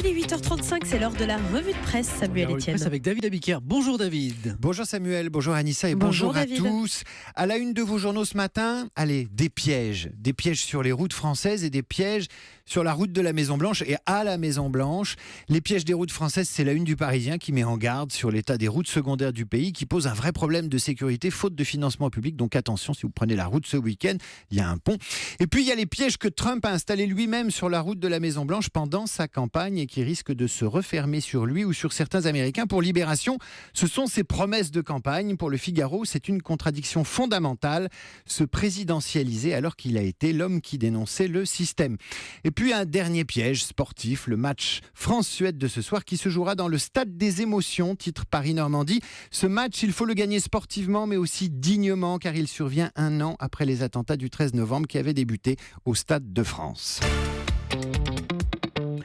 Il est 8h35, c'est l'heure de la revue de presse. Samuel Etienne. Avec David Abiker. Bonjour David. Bonjour Samuel, bonjour Anissa et bonjour à David. tous. À la une de vos journaux ce matin, allez, des pièges sur les routes françaises et des pièges sur la route de la Maison Blanche et à la Maison Blanche. Les pièges des routes françaises, c'est la une du Parisien qui met en garde sur l'état des routes secondaires du pays, qui pose un vrai problème de sécurité faute de financement public. Donc attention, si vous prenez la route ce week-end, il y a un pont. Et puis il y a les pièges que Trump a installés lui-même sur la route de la Maison Blanche pendant sa campagne et qui risquent de se refermer sur lui ou sur certains Américains. Pour Libération, ce sont ses promesses de campagne. Pour Le Figaro, c'est une contradiction fondamentale, se présidentialiser alors qu'il a été l'homme qui dénonçait le système. Et puis un dernier piège sportif, le match France-Suède de ce soir qui se jouera dans le stade des émotions, titre Paris-Normandie. Ce match, il faut le gagner sportivement mais aussi dignement car il survient un an après les attentats du 13 novembre qui avaient débuté au Stade de France.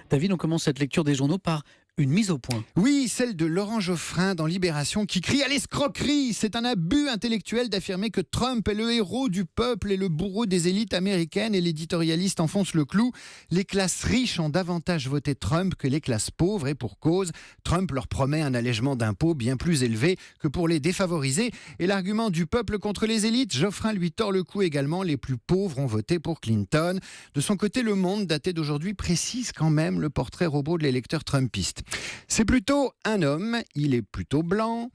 David, on commence cette lecture des journaux par une mise au point. Oui, celle de Laurent Geoffrin dans Libération qui crie à l'escroquerie. C'est un abus intellectuel d'affirmer que Trump est le héros du peuple et le bourreau des élites américaines, et l'éditorialiste enfonce le clou. Les classes riches ont davantage voté Trump que les classes pauvres et pour cause. Trump leur promet un allègement d'impôts bien plus élevé que pour les défavorisés. Et l'argument du peuple contre les élites, Geoffrin lui tord le cou également. Les plus pauvres ont voté pour Clinton. De son côté, Le Monde, daté d'aujourd'hui, précise quand même le portrait robot de l'électeur trumpiste. C'est plutôt un homme, il est plutôt blanc,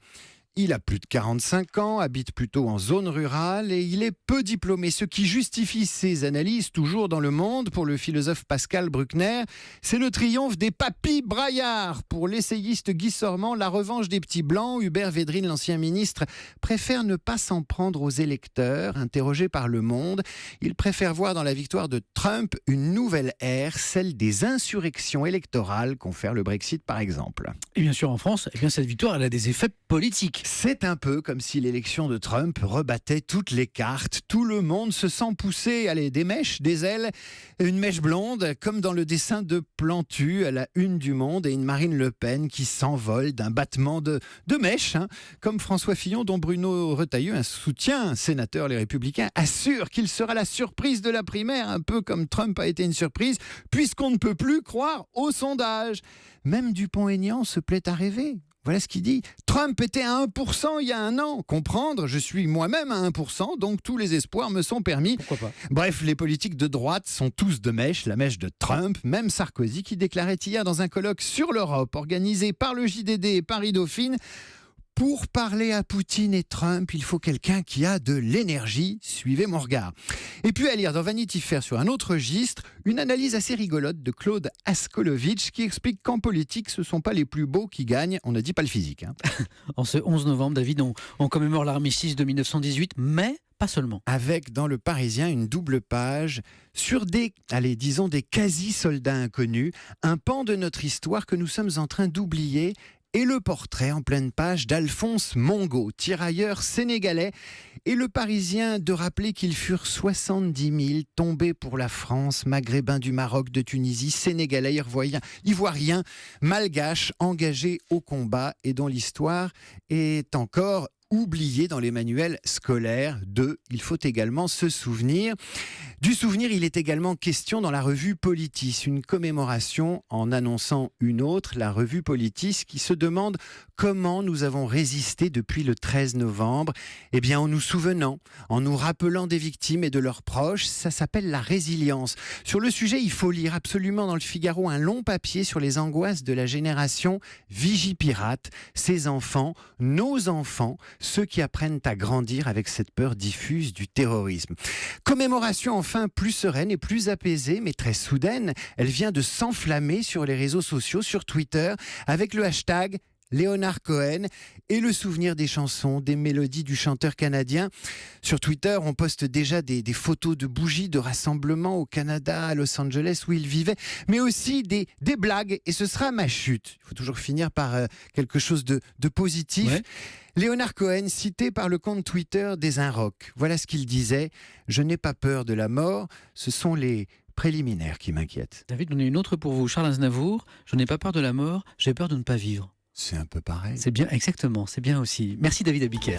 il a plus de 45 ans, habite plutôt en zone rurale et il est peu diplômé, ce qui justifie ses analyses toujours dans Le Monde. Pour le philosophe Pascal Bruckner, c'est le triomphe des papis braillards. Pour l'essayiste Guy Sormand, la revanche des petits blancs. Hubert Védrine, l'ancien ministre, préfère ne pas s'en prendre aux électeurs. Interrogé par Le Monde, il préfère voir dans la victoire de Trump une nouvelle ère, celle des insurrections électorales, confère le Brexit par exemple. Et bien sûr en France, cette victoire elle a des effets politiques. C'est un peu comme si l'élection de Trump rebattait toutes les cartes. Tout le monde se sent pousser, allez, des mèches, des ailes, une mèche blonde, comme dans le dessin de Plantu à la une du Monde, et une Marine Le Pen qui s'envole d'un battement de mèches, comme François Fillon, dont Bruno Retailleau, un soutien sénateur Les Républicains, assure qu'il sera la surprise de la primaire, un peu comme Trump a été une surprise, puisqu'on ne peut plus croire aux sondages. Même Dupont-Aignan se plaît à rêver. Voilà ce qu'il dit. Trump était à 1% il y a un an. Comprendre, je suis moi-même à 1%, donc tous les espoirs me sont permis. Pourquoi pas ? Bref, les politiques de droite sont tous de mèche, la mèche de Trump, même Sarkozy qui déclarait hier dans un colloque sur l'Europe organisé par le JDD et Paris Dauphine: pour parler à Poutine et Trump, il faut quelqu'un qui a de l'énergie. Suivez mon regard. Et puis à lire dans Vanity Fair sur un autre registre, une analyse assez rigolote de Claude Askolovitch qui explique qu'en politique, ce ne sont pas les plus beaux qui gagnent. On ne dit pas le physique. En ce 11 novembre, David, on commémore l'armistice de 1918, mais pas seulement. Avec dans Le Parisien une double page sur des quasi-soldats inconnus, un pan de notre histoire que nous sommes en train d'oublier. Et le portrait en pleine page d'Alphonse Mongo, tirailleur sénégalais. Et Le Parisien de rappeler qu'ils furent 70 000 tombés pour la France, maghrébins du Maroc, de Tunisie, sénégalais, ivoiriens, malgaches, engagés au combat et dont l'histoire est encore oublié dans les manuels scolaires. Il faut également se souvenir. Du souvenir, il est également question dans la revue Politis, une commémoration en annonçant une autre, la revue Politis, qui se demande comment nous avons résisté depuis le 13 novembre. Eh bien, en nous souvenant, en nous rappelant des victimes et de leurs proches. Ça s'appelle la résilience. Sur le sujet, il faut lire absolument dans Le Figaro un long papier sur les angoisses de la génération Vigipirate, ces enfants, nos enfants, ceux qui apprennent à grandir avec cette peur diffuse du terrorisme. Commémoration enfin plus sereine et plus apaisée, mais très soudaine. Elle vient de s'enflammer sur les réseaux sociaux, sur Twitter, avec le hashtag Léonard Cohen et le souvenir des chansons, des mélodies du chanteur canadien. Sur Twitter, on poste déjà des photos de bougies de rassemblement au Canada, à Los Angeles où il vivait, mais aussi des blagues, et ce sera ma chute. Il faut toujours finir par quelque chose de positif. Ouais. Léonard Cohen, cité par le compte Twitter des Inrocks. Voilà ce qu'il disait: je n'ai pas peur de la mort, ce sont les préliminaires qui m'inquiètent. David, on a une autre pour vous. Charles Aznavour, je n'ai pas peur de la mort, j'ai peur de ne pas vivre. C'est un peu pareil. C'est bien, exactement, c'est bien aussi. Merci David Abiker.